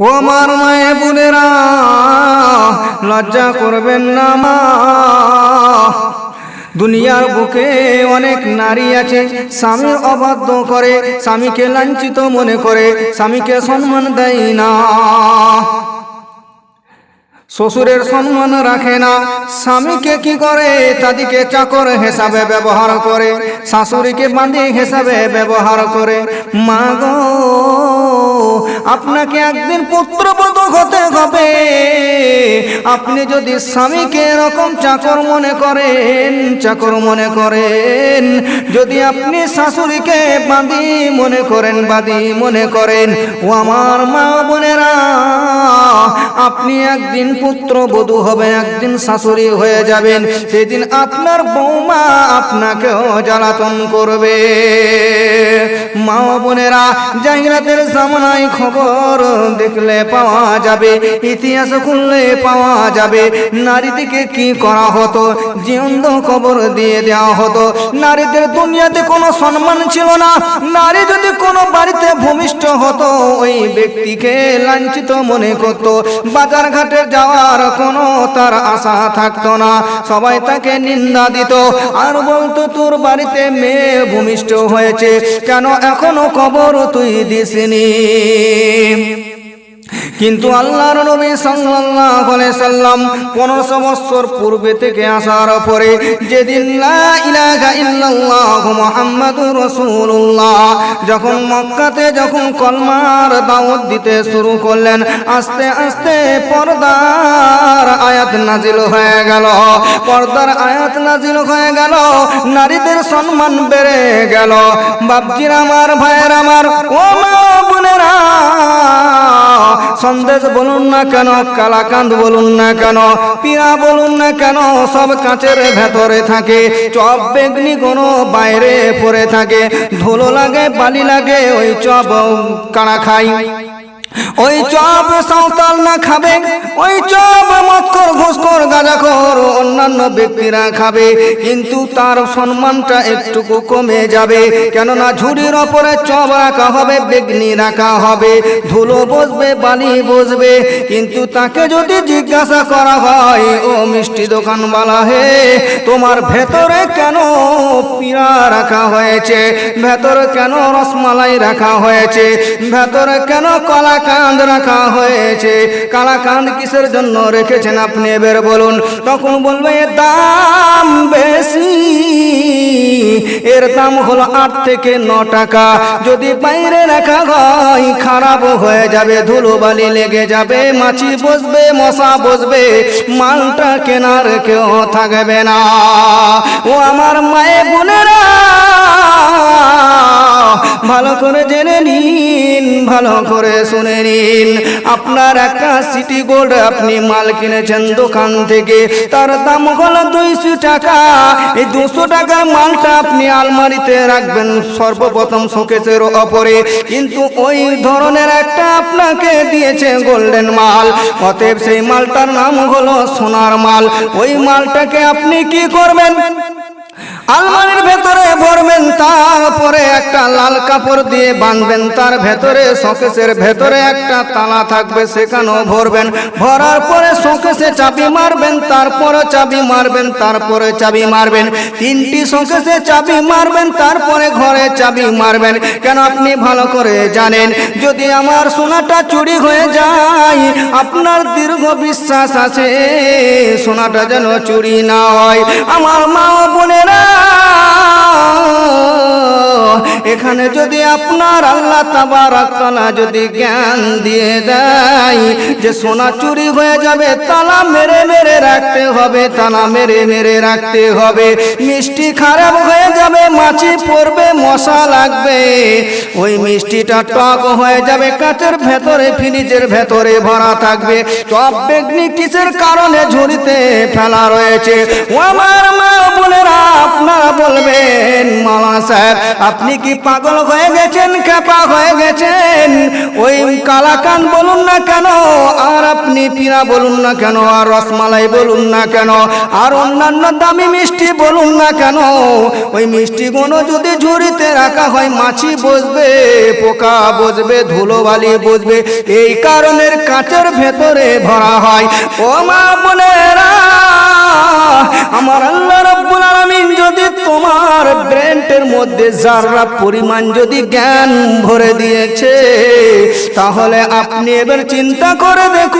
ও আমার মায়ে বোনেরা, লজ্জা করবেন না মা। দুনিয়ার বুকে অনেক নারী আছে, স্বামীর অবাধ্য করে, স্বামীকে লাঞ্ছিত মনে করে, স্বামীকে সম্মান দেয় না, শ্বশুরের সম্মান রাখে না। স্বামীকে কি করে? তাদেরকে চাকর হিসাবে ব্যবহার করে, শাশুড়িকে বাঁধি হিসাবে ব্যবহার করে। মা গো, আপনাকে একদিন পুত্রবধূ হতে হবে। আপনি যদি স্বামীকে এরকম চাকর মনে করেন, চাকর মনে করেন, যদি আপনি শাশুড়িকে বাঁধি মনে করেন, বাঁধি মনে করেন, ও আমার মা বোনেরা, আপনি একদিন পুত্রবধূ হবে, একদিন শাশুড়ি হয়ে যাবেন। সেদিন আপনার বৌমা আপনাকেও জ্বালাতন করবে। মা বোনেরা, জাহিলাতের জামানায় খবর দেখলে পাওয়া যাবে, ইতিহাস খুললে পাওয়া যাবে, নারীদেরকে কি করা হতো, জীবন্ত কবর দিয়ে দেওয়া হতো। নারীদের দুনিয়াতে কোনো সম্মান ছিল না। নারী যদি কোনো বাড়িতে ভূমিষ্ঠ হতো, ওই ব্যক্তিকে লাঞ্ছিত মনে করত, বাজার ঘাটে যাওয়ার কোনো তার আশা থাকতো না, সবাই তাকে নিন্দা দিত আর বলতো তোর বাড়িতে মেয়ে ভূমিষ্ঠ হয়েছে, কেন এখনো কবর তুই দিসনি? কিন্তু আল্লাহর নবী সাল্লাল্লাহু আলাইহি সাল্লাম 1500 বছর পূর্বে থেকে আসার পরে যেদিন লা ইলাহা ইল্লাল্লাহু মুহাম্মাদুর রাসূলুল্লাহ যখন মক্কাতে যখন কলমার দাওয়াত দিতে শুরু করলেন, আস্তে আস্তে পর্দার আয়াত নাজিল হয়ে গেল, পর্দার আয়াত নাজিল হয়ে গেল, নারীদের সম্মান বেড়ে গেল। বাপজির আমার, ভাইয়ের আমার, ও মা বোনেরা, সন্দেশ বলুন না কেন, কালাকান্দ বলুন না কেন, পিয়া বলুন না কেন, সব কাঁচের ভেতরে থাকে। চপ বেগনি কোনো বাইরে পড়ে থাকে, ধুলো লাগে, বালি লাগে, ওই চপ কারা খাই, ওই চপ সাঁওতাল না খাবে, ওই চপ মদখোর, ঘুষখোর, গাঁজাখোর অন্যান্য ব্যক্তিরা খাবে, কিন্তু তার সম্মানটা একটুকু কমে যাবে। কেননা ঝুড়ির ওপরে চপ রাখা হবে, বেগনি রাখা হবে, ধুলো বসবে, বালি বসবে। কিন্তু তাকে যদি জিজ্ঞাসা করা হয়, ও মিষ্টি দোকানওয়ালা হে, তোমার ভেতরে কেন পিড়া রাখা হয়েছে, ভেতরে কেন রসমালাই রাখা হয়েছে, ভেতরে কেন কালাকান্দ রাখা হয়েছে, কালাকান্দ কিসের জন্য রেখেছেন আপনি এবার বলুন? তখন বলবে এর দাম বেশি, এর দাম হলো 8 থেকে 9 টাকা। যদি বাইরে রাখা হয় খারাপ হয়ে যাবে, ধুলোবালি লেগে যাবে, মাছি বসবে, মশা বসবে, মালটা কেনার কেউ থাকবে না। ও আমার মায়ে বোনেরা, ভালো করে জেনে নিন, ভালো করে শুনে নিন। আপনার একটা সিটি গোল্ড আপনি মাল কিনেছেন দোকান থেকে, তার দাম হলো 200 টাকা। এই 200 টাকার মালটা আপনি আলমারিতে রাখবেন সর্বপ্রথম শোকেসের ওপরে, কিন্তু ওই ধরনের একটা আপনাকে দিয়েছে গোল্ডেন মাল, অতএব সেই মালটার নাম হলো সোনার মাল। ওই মালটাকে আপনি কি করবেন? আলমারির ভেতরে ভরবেন, তারপরে একটা লাল কাপড় দিয়ে বাঁধবেন, তার ভেতরে শোকেসের ভেতরে একটা তালা থাকবে, সেখানেও ভরবেন। ভরার পরে শোকেসে চাবি মারবেন, তারপরে চাবি মারবেন, তারপরে চাবি মারবেন, 3টি শোকেসে চাবি মারবেন, তারপরে ঘরে চাবি মারবেন। কেন আপনি ভালো করে জানেন, যদি আমার সোনাটা চুরি হয়ে যায়, আপনার দীর্ঘ বিশ্বাস আছে সোনাটা যেন চুরি না হয়। আমার মা বোনেরা, এখানে যদি আপনার আল্লাহ তাবারক তাআলা যদি জ্ঞান দিয়ে দেয় যে সোনা চুরি হয়ে যাবে, তালা মেরে মেরে রাখতে হবে, তালা মেরে মেরে রাখতে হবে। মিষ্টি খারাপ হয়ে যাবে, মাছি পড়বে, মশা লাগবে, ওই মিষ্টিটা টক হয়ে যাবে, কাচের ভেতরে, ফ্রিজের ভেতরে ভরা থাকবে। চপ বেগনি কিসের কারণে ঝুড়িতে ফেলা রয়েছে? ও আমার মা বোনেরা, আপনারা বলবেন মাওলানা সাহেব আপনি কি পাগল হয়ে গেছেন, খেপা হয়ে গেছেন? ওই কালাকান বলুন না কেন, আর আপনি পিড়া বলুন না কেন, আর রসমালাই বলুন না কেন, আর অন্যান্য দামি মিষ্টি বলুন না কেন, ওই মিষ্টিগুলো যদি ঝুড়িতে রাখা হয় মাছি বসবে, পোকা বসবে, ধুলোবালি বসবে, এই কারণের কাচের ভেতরে ভরা হয়। ও মা বোনেরা, আমার আল্লাহ রাব্বুল আলামিন যদি তোমার ব্রেনের মধ্যে যারা পরিমাণ যদি জ্ঞান ভরে দিয়েছে, তাহলে আপনি এবার চিন্তা করে দেখুন,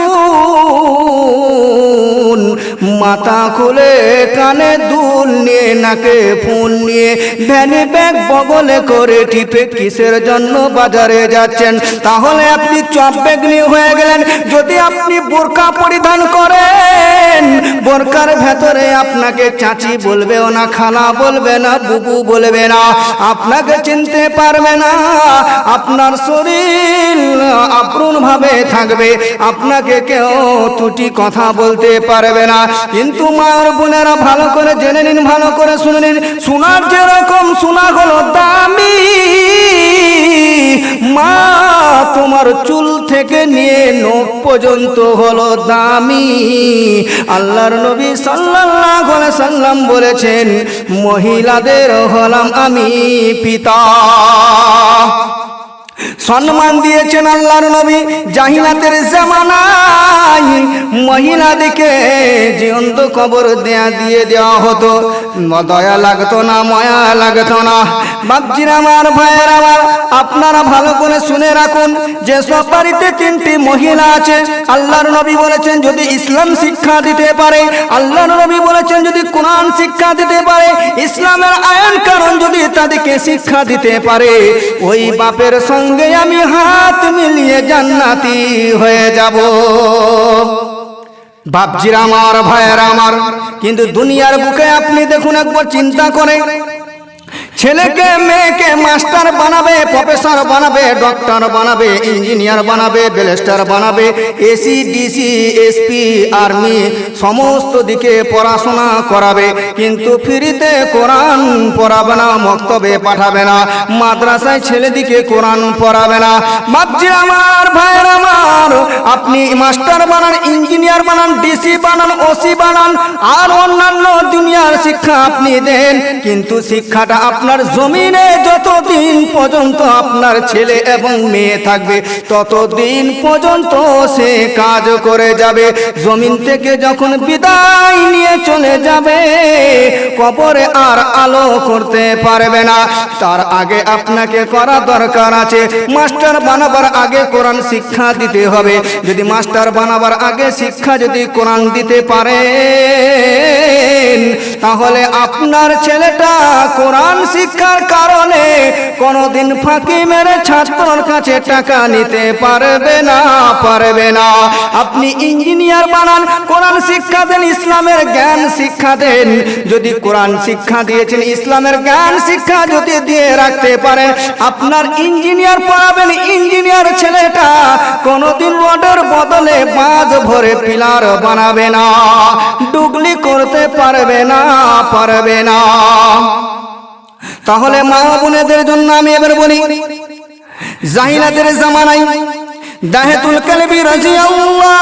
মাথা খুলে কানে দুল নিয়ে, নাকে ফোন নিয়ে, ভ্যানি ব্যাগ বগলে করে টিপে কিসের জন্য বাজারে যাচ্ছেন? তাহলে আপনি চপ বেগনি হয়ে গেলেন। যদি আপনি বোরকা পরিধান করেন, বোরকার ভেতরে আপনাকে চাচি বলবেও না, খালা বলবে না, বুবু বলবে না, আপনাকে চিনতে পারবে না, আপনার শরীর আপন ভাবে থাকবে, আপনাকে কেউ ত্রুটি কথা বলতে পারবে না। কিন্তু মার বোনেরা ভালো করে জেনে নিন, ভালো করে শুনে নিন, সোনার যেরকম সোনা হলো দামি, মা তোমার চুল থেকে নিয়ে নখ পর্যন্ত হলো দামি। আল্লাহর নবী সাল্লাল্লাহু আলাইহি সাল্লাম বলেছেন, মহিলাদের হলাম আমি পিতা। সম্মান দিয়েছেন আল্লাহর নবী। জাহিলাতের জামানায় মহিলাদেরকে জীবন্ত কবর দিয়ে দেওয়া হতো, দয়া লাগতো না, মায়া লাগতো না। বাপজির আমার, ভাইয়ের আমার, আপনারা ভালো করে শুনে রাখুন, যে সব বাড়িতে 3টি মহিলা আছে, আল্লাহর নবী বলেছেন যদি ইসলাম শিক্ষা দিতে পারে, আল্লাহর নবী বলেছেন যদি কোরআন শিক্ষা দিতে পারে, ইসলামের আইন কারণ যদি তাদেরকে শিক্ষা দিতে পারে, ওই বাপের সঙ্গে আমি হাত মিলিয়ে জান্নাতি হয়ে যাব। বাপজির আমার, ভাইয়ের আমার, কিন্তু দুনিয়ার বুকে আপনি দেখুন, একবার চিন্তা করে, ছেলেকে মেয়েকে মাস্টার বানাবে, প্রফেসর বানাবে, ডক্টর বানাবে, ইঞ্জিনিয়ার বানাবে, ব্যারিস্টার বানাবে, এসি ডিসি এসপি আর্মি সমস্ত দিকে পড়াশোনা করাবে, কিন্তু ফ্রিতে কোরআন পড়াবে না, মক্তবে পাঠাবে না, মাদ্রাসায় ছেলেদিকে কোরআন পড়াবে না। বাপজি আমার, ভাইয়ের আমার, আপনি মাস্টার বানান, ইঞ্জিনিয়ার বানান, ডিসি বানান, ওসি বানান, আর অন্যান্য দুনিয়ার শিক্ষা আপনি দেন, কিন্তু শিক্ষাটা আপনার জমিনে যতদিন পর্যন্ত আপনার ছেলে এবং মেয়ে থাকবে, ততদিন পর্যন্ত সে কাজ করে যাবে। জমিন থেকে যখন বিদায় নিয়ে চলে যাবে, কবরে আর আলো করতে পারবে না। তার আগে আপনাকে করা দরকার আছে, মাস্টার বানাবার আগে কোরআন শিক্ষা দিতে হবে। যদি মাস্টার বানাবার আগে শিক্ষা যদি কোরআন দিতে পারেন, তাহলে আপনার ছেলেটা কোরআন শিক্ষার কারণে কোনদিন ফাঁকি মেরে ছাত্রর কাছে টাকা নিতে পারবে না, পারবে না। আপনি ইঞ্জিনিয়ার বানান, কোরআন শিক্ষা দেন, ইসলামের জ্ঞান শিক্ষা দেন। যদি কোরআন শিক্ষা দিয়েছেন, ইসলামের জ্ঞান শিক্ষা যদি দিয়ে রাখতে পারেন, আপনার ইঞ্জিনিয়ার পড়াবেন, ইঞ্জিনিয়ার ছেলেটা কোনদিন রডের বদলে বাঁশ ভরে পিলার বানাবে না, ডুগলি করতে পারবে না, পারবে না। তাহলে মা বোনেদের জন্য আমি এবার বলি, জাহিলাতের জামানায় দাহেতুল কালবি রাদিয়াল্লাহু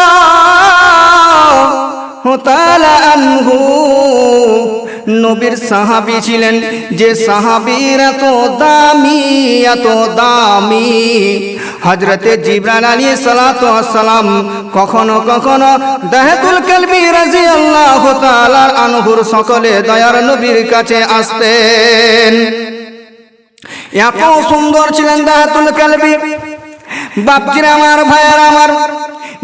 তাআলা আনহু নবীর সাহাবী ছিলেন, যে সাহাবীর এত দামি, এত দামি, হযরতে জিবরাইল আলাইহিস সালাতু ওয়াস সালাম কখনো কখনো দাহেতুল কালবি রাদিয়াল্লাহু তাআলা আনহুর সকলে দয়ার নবীর কাছে আসতেন। এত সুন্দর ছিলেন দাহেতুল কালবি। বাপজিরা আমার, ভাইয়েরা আমার,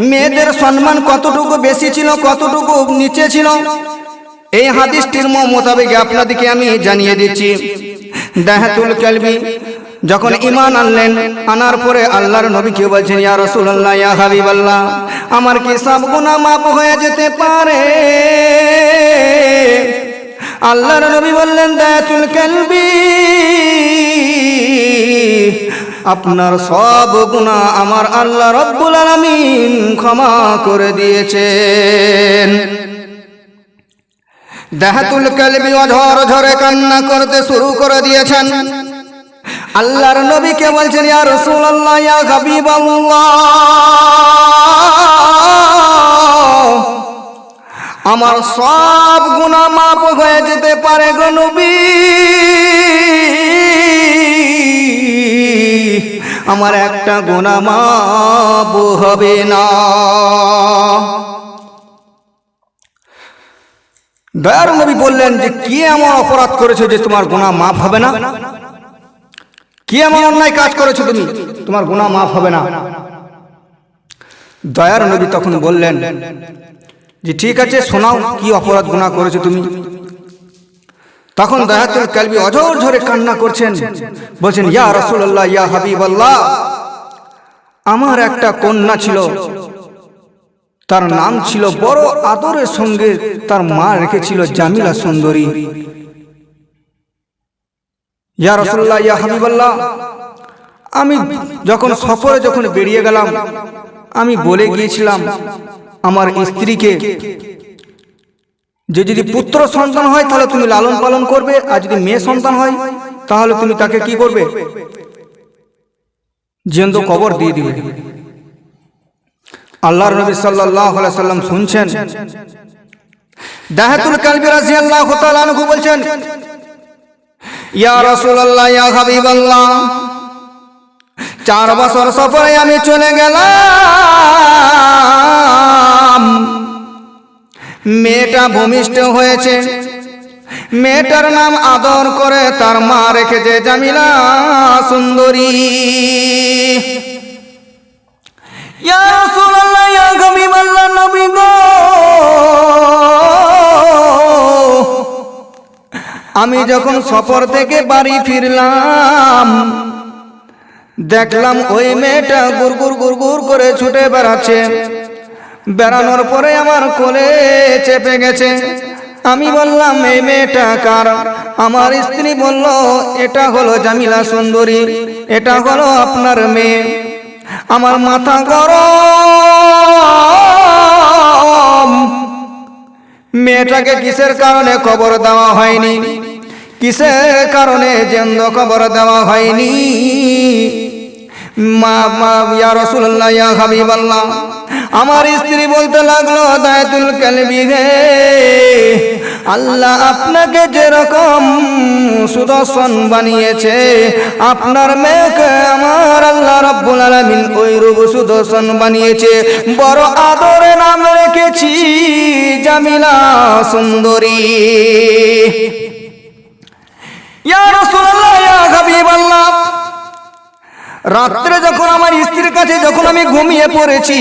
মেয়েদের সম্মান কতটুকু বেশি ছিল, কতটুকু নিচে ছিল, এই হাদিসটির মোতাবেক আপনাদেরকে আমি জানিয়ে দিচ্ছি। দাহেতুল কালবি যখন ঈমান আনলেন, আনার পরে আল্লাহর নবী কি বলছেন, ইয়া রাসূলুল্লাহ, ইয়া হাবিবাল্লাহ, আমার কি সব গুনাহ মাফ হয়ে যেতে পারে? আল্লাহর নবী বললেন, দাহেতুল কালবি, আপনার সব গুনাহ আমার আল্লাহ রাব্বুল আলামিন ক্ষমা করে দিয়েছেন। দাহেতুল কালবি অঝর ঝরে কান্না করতে শুরু করে দিয়েছেন। আল্লাহর নবীকে বলছেন, ইয়া রাসূলুল্লাহ, ইয়া হাবিবাল্লাহ, আমার সব গুনাহ মাফ হয়ে যেতে পারে গো নবী, আমার একটা গুনাহ মাফ হবে না। দয়ার নবী বললেন যে কি এমন অপরাধ করেছো যে তোমার গুনাহ মাফ হবে না? কি এমন অন্যায় কাজ করেছো তুমি, তোমার গুনাহ মাফ হবে না? দয়ার নবী তখন বললেন যে ঠিক আছে, শোনাও কি অপরাধ গুনাহ করেছো তুমি। তখন দাহাতুল কালবি অঝোর ঝরে কান্না করছেন, বলছেন, ইয়া রাসূলুল্লাহ, ইয়া হাবিবাল্লাহ, আমার একটা কন্যা ছিল, তার নাম ছিল, বড় আদরের সঙ্গে তার মা রেখেছিল জামিলা সুন্দরী। ইয়া রাসূলুল্লাহ, ইয়া হাবিবাল্লাহ, আমি যখন সফরে যখন বেরিয়ে গেলাম, আমি বলে গিয়েছিলাম আমার স্ত্রীকে যে যদি পুত্র সন্তান হয় তাহলে তুমি লালন পালন করবে, আর যদি মেয়ে সন্তান হয় তাহলে তুমি তাকে কি করবে, জিয়ন্ত কবর দিয়ে দিবে। আল্লাহর নবী সাল্লাল্লাহু আলাইহি সাল্লাম শুনছেন। দাহাতুল কালবি রাদিয়াল্লাহু তাআলা আনহু বলছেন, ইয়া রাসূলুল্লাহ, ইয়া হাবিবাল্লাহ, 4 বছর সফরে আমি চলে গেলাম, মেয়েটা ভূমিষ্ঠ হয়েছে, মেয়েটার নাম আদর করে তার মা রেখেছে জামিলা সুন্দরী। ইয়া রাসূলুল্লাহ, ইয়া হাবিবাল্লাহ, নবী গো, আমি যখন সফর থেকে বাড়ি ফিরলাম, দেখলাম ওই মেয়েটা গুরগুর গুরগুর করে ছুটে বেড়াচ্ছে, বেড়ানোর পরে আমার কোলে চেপে গেছে। আমি বললাম, এই মেয়েটা কার? আমার স্ত্রী বলল, এটা হলো জামিলা সুন্দরী, এটা হলো আপনার মেয়ে। আমার মাথা গরম, মেয়েটাকে কিসের কারণে কবর দেওয়া হয়নি, কিসের কারণে জিন্দ কবর দেওয়া হয়নি? ইয়া রাসূলুল্লাহ, ইয়া হাবিবাল্লাহ, আমার স্ত্রী বলতে লাগলো, দায়াতুল কালবি হে, আল্লাহ আপনাকে যেরকম সুদর্শন বানিয়েছে, আপনার মেয়েকে আমার আল্লাহ রাব্বুল আলামিন ওই রূপ সুদর্শন বানিয়েছে। বড় আদরে নাম রেখেছি জামিলা সুন্দরী। ইয়া রাসূলুল্লাহ, ইয়া হাবিবাল্লাহ, রাত্রে যখন আমার স্ত্রীর কাছে যখন আমি ঘুমিয়ে পড়েছি,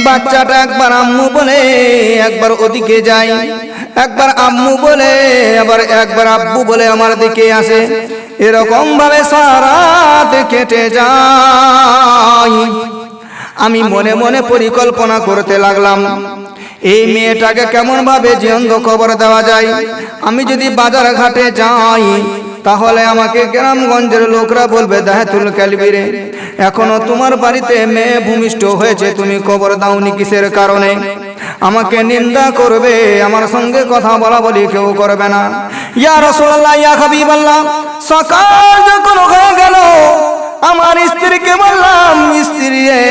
বাচ্চাটা একবার আম্মু বলে একবার ওদিকে যায়, একবার আম্মু বলে আবার একবার আব্বু বলে আমার দিকে আসে, এরকম ভাবে সারা রাত কেটে যায়। আমি মনে মনে পরিকল্পনা করতে লাগলাম, এই মেয়েটাকে কেমন ভাবে জিয়ন্ত কবর দেওয়া যায়। আমি যদি বাজার ঘাটে যাই তাহলে আমাকে গ্রামগঞ্জের লোকরা বলবে, দাহাতুল কালবি রে, এখনো তোমার বাড়িতে মেয়ে ভূমিষ্ঠ হয়েছে, তুমি কবর দাওনি কিসের কারণে? আমাকে নিন্দা করবে, আমার সঙ্গে কথা বলা বলি কেউ করবে না। ইয়া রাসূলুল্লাহ, ইয়া হাবিবাল্লাহ, সকাল যখন হয়ে গেল, আমার স্ত্রীকে বললাম, স্ত্রী রে,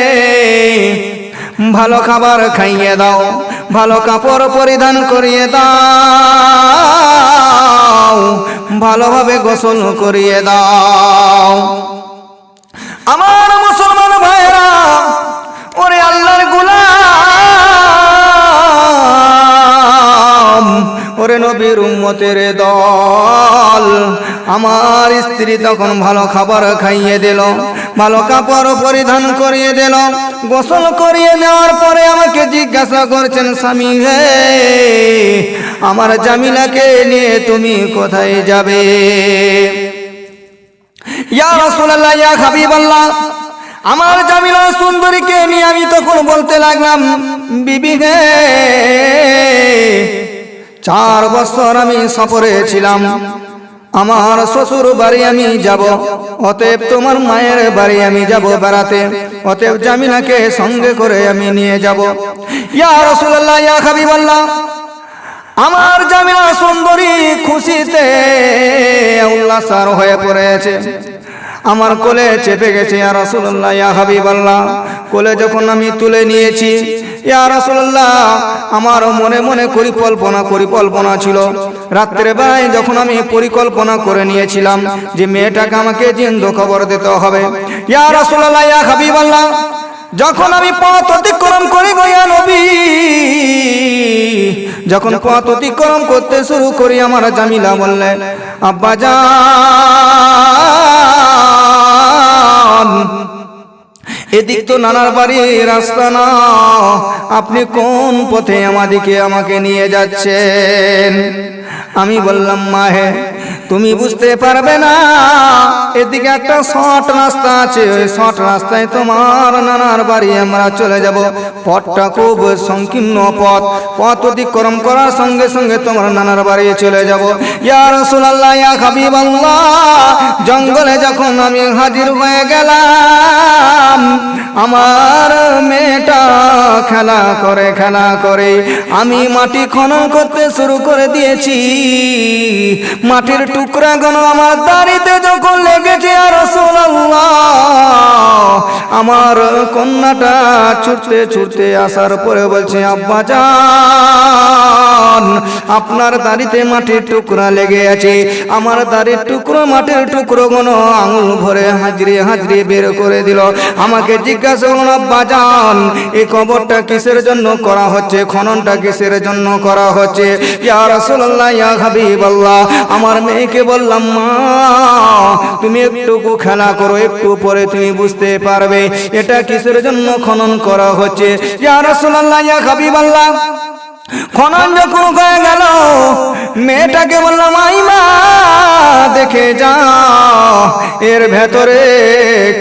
ভালো খাবার খাইয়ে দাও, ভালো কাপড় পরিধান করিয়ে দাও, ভালোভাবে গোসল করিয়ে দাও। আমার মুসলমান ভাইরা, ওরে আল্লাহর গোলাম, ওরে নবীর উম্মতের দল, আমার স্ত্রী তখন ভালো খাবার খাইয়ে দিল, ভালো কাপড় পরিধান করিয়ে দিল, গোসল করিয়ে নেওয়ার পরে আমাকে জিজ্ঞাসা করছেন, স্বামী হে, আমার জামিলাকে নিয়ে তুমি কোথায় যাবে? ইয়া রাসূলুল্লাহ, ইয়া হাবিবাল্লাহ, আমার জামিলা সুন্দরীকে নিয়ে আমি তখন বলতে লাগলাম, বিবি হে, 4 বছর আমি সফরে ছিলাম, আমার শ্বশুর বাড়ি আমি যাব, অতএব তোমার মায়ের বাড়ি আমি যাব বেড়াতে, অতএব জামিলাকে সঙ্গে করে আমি নিয়ে যাব। ইয়া রাসূলুল্লাহ, ইয়া হাবিবাল্লাহ, আমার জামিলা সুন্দরী খুশিতে উল্লাসার হয়ে পড়েছে, আমার কোলে চেপে গেছে। ইয়া রাসূলুল্লাহ, ইয়া হাবিবাল্লাহ, কোলে যখন আমি তুলে নিয়েছি, ইয়া রাসূলুল্লাহ, আমার মনে মনে পরিকল্পনা ছিল। রাত্রে বেলায় যখন আমি পরিকল্পনা করে নিয়েছিলাম যে মেয়েটাকে আমাকে জিন্দো কবর দিতে হবে। ইয়া রাসূলুল্লাহ, ইয়া হাবিবাল্লাহ, যখন আমি পথ অতিক্রম করি গো ইয়া নবী, যখন পথ অতিক্রম করতে শুরু করি, আমার জামিলা বললেন, আব্বাজান, এদিক তো নানার বাড়ির রাস্তা না, আপনি কোন পথে আমাকে নিয়ে যাচ্ছেন? আমি বললাম, মাহে তুমি বুঝতে পারবে না, এদিকে একটা শর্ট রাস্তা আছে, ওই শর্ট রাস্তায় তোমার নানার বাড়ি আমরা চলে যাব। পথটা খুব সংকীর্ণ পথ অতিক্রম করার সঙ্গে সঙ্গে তোমার নানার বাড়ি চলে যাব। ইয়া রাসূলুল্লাহ, ইয়া হাবিবাল্লাহ, জঙ্গলে যখন আমি হাজির হয়ে গেলাম, আমার মেয়েটা খেলা করে আমি মাটি খনন করতে শুরু করে দিয়েছি। মাটির টুকরাগুলো আমার দাড়িতে যখন লেগেছে, ইয়া রাসূলুল্লাহ, আমার কন্যাটা ছুটতে আসার পরে বলছে, আব্বাজান, আপনার দাড়িতে মাটির টুকরা লেগে আছে। আমার দাড়ির টুকরো, মাটির টুকরোগুলো আঙুল ভরে হাজরিয়ে বের করে দিল। আমাকে জিজ্ঞাসা করল, আব্বাজান, এই কবরটা কিসের জন্য করা হচ্ছে, খননটা কিসের জন্য করা হচ্ছে? ইয়া রাসূলুল্লাহ, ইয়া হাবিবাল্লাহ, আমার মেয়েকে বললাম, মা, তুমি একটু খেলা করো, একটু পরে তুমি বুঝতে পারবে এটা কিসের জন্য খনন করা হচ্ছে। ইয়া রাসূলুল্লাহ, ইয়া হাবিবাল্লাহ, খনন যখন হয়ে গেল, মেয়েটাকে বললাম, আইমা, দেখে যা এর ভেতরে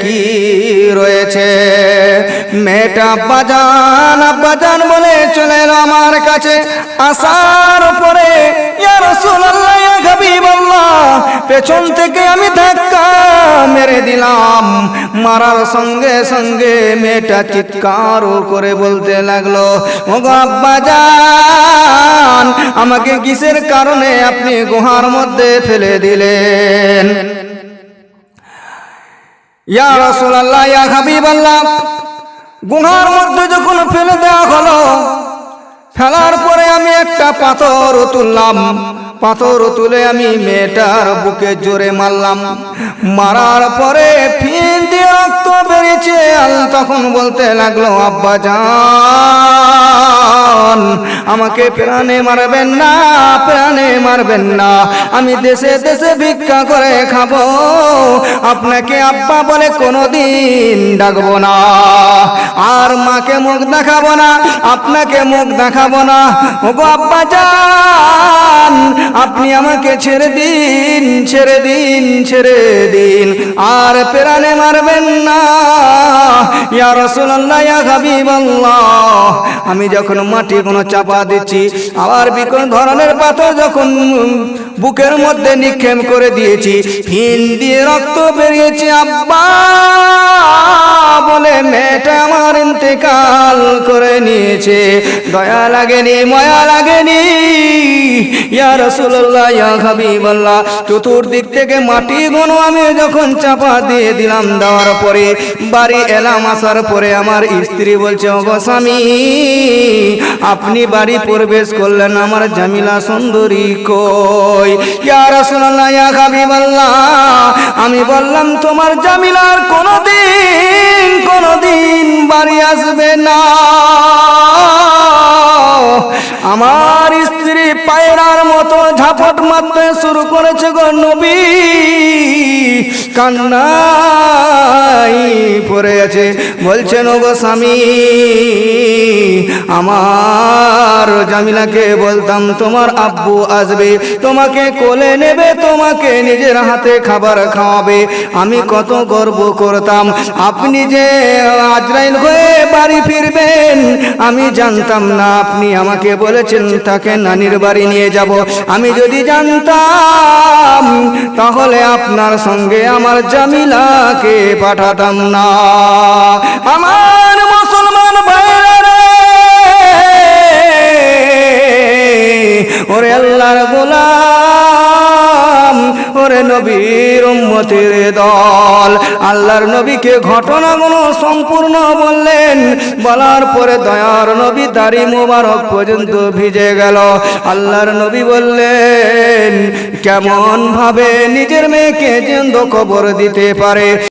কি রয়েছে। মেয়েটা আব্বাজান বলে চলে এলো আমার কাছে। আসার পরে, ইয়া রাসূলুল্লাহ, ইয়া হাবিবাল্লাহ, পেছন থেকে আমি ধাক্কা মেরে দিলাম। মারার সঙ্গে সঙ্গে মেয়েটা চিৎকার করে বলতে লাগলো, ওগো আব্বাজান, আমাকে কিসের কারণে আপনি গুহার মধ্যে ফেলে দিলেন? ইয়া রাসূলুল্লাহ, ইয়া হাবিবাল্লাহ, গুহার মধ্যে যখন ফেলে দেওয়া হলো, ফেলার পরে আমি একটা পাথর তুললাম। পাথর তুলে আমি মেয়েটার বুকে জোরে মারলাম। মারার পরে ফিন দিয়ে রক্ত বেরিয়েছে। তখন বলতে লাগলো, আব্বাজান, আমাকে প্রাণে মারবেন না, আমি দেশে দেশে ভিক্ষা করে খাবো, আপনাকে আব্বা বলে কোনোদিন ডাকবো না, আর মাকে মুখ দেখাবো না, আপনাকে মুখ দেখাবো না। ওগো আব্বাজান, আপনি আমাকে ছেড়ে দিন, আর প্রাণে মারবেন না। ইয়া রাসূলুল্লাহ, ইয়া হাবিবাল্লাহ, আমি যখন মাটি কোনো চাপা দিচ্ছি, আবার বিকট ধরনের পাথর যখন বুকের মধ্যে নিক্ষেপ করে দিয়েছি, ফিন দিয়ে রক্ত বেরিয়েছে। আব্বা বলে মেয়েটা আমার ইন্তেকাল করে নিয়েছে। দয়া লাগেনি, মায়া লাগেনি? ইয়া রাসূলুল্লাহ, ইয়া হাবিবাল্লাহ, চতুর্দিক থেকে মাটি গুলো আমি যখন চাপা দিয়ে দিলাম, দেওয়ার পরে বাড়ি এলাম। আসার পরে আমার স্ত্রী বলছে, ওগো স্বামী, আপনি বাড়ি প্রবেশ করলেন, আমার জামিলা সুন্দরী কই? ইয়া রাসূলুল্লাহ, ইয়া হাবিবাল্লাহ, আমি বললাম, তোমার জামিলার কোনদিন বাড়ি আসবে না। আমার স্ত্রী পায়রার মতো ঝাপট মারতে শুরু করেছে গো নবী, কান্নাই পড়ে আছে। বলছেন, ওগো স্বামী, আমার জামিলাকে বলতাম তোমার আব্বু আসবে, তোমাকে কোলে নেবে, তোমাকে নিজের হাতে খাবার খাওয়াবে, আমি কত গর্ব করতাম। আপনি যে আজরাইল হয়ে বাড়ি ফিরবেন আমি জানতাম না। আপনি আমাকে বলেছেন তাকে নানির বাড়ি নিয়ে যাব। আমি যদি জানতাম তাহলে আপনার সঙ্গে আমার জামিলাকে পাঠাতাম না। আমার মুসলমান ভাইরা, ওরে আল্লাহর গোলাম, ওরে নবীর উম্মতের দল। আল্লাহর নবীকে ঘটনাগুলো সম্পূর্ণ বললেন, বলার পরে দয়ার নবী দাড়ি মোবারক পর্যন্ত ভিজে গেল। আল্লাহর নবী বললেন, কেমন ভাবে নিজের মেয়েকে জিন্দা কবর দিতে পারে?